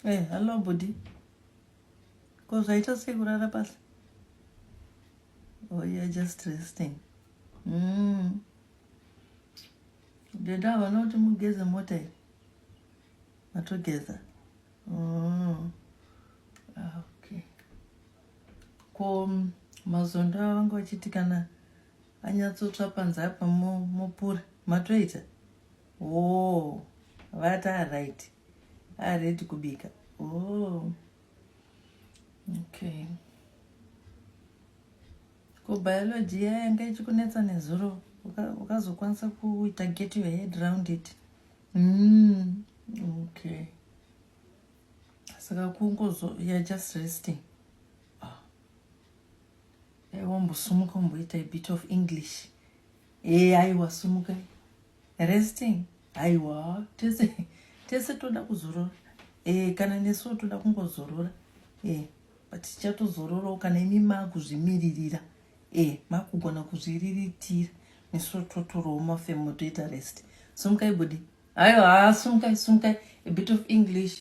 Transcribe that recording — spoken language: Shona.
Hello body. Because I just say kurara pasi. Oh, you're just resting. Deda vanoti mugeze mota iyi. Matogeza. Okay. Ko mazondo avanga vachiti kana anyatsotsva panze apa mupura matoita. Vata right. Ready kubika. Okay. Ko biology yanga ichikunetsa nezuro ukazokwanisa kuita get your head around it. Okay. Saka kungozo you're just resting. Wambosumuka umboita a bit of English. Aiwa sumuka. Resting. Aiwa. Tese toda kuzorora. Kana nesu toda kungozorora. But tichatozorora kana imi makuzvimiririra. Makugona kuzviriritira. Nesu totorowo mafemo toita rest. Sumukai body. Aiwa, sumukai. A bit of English.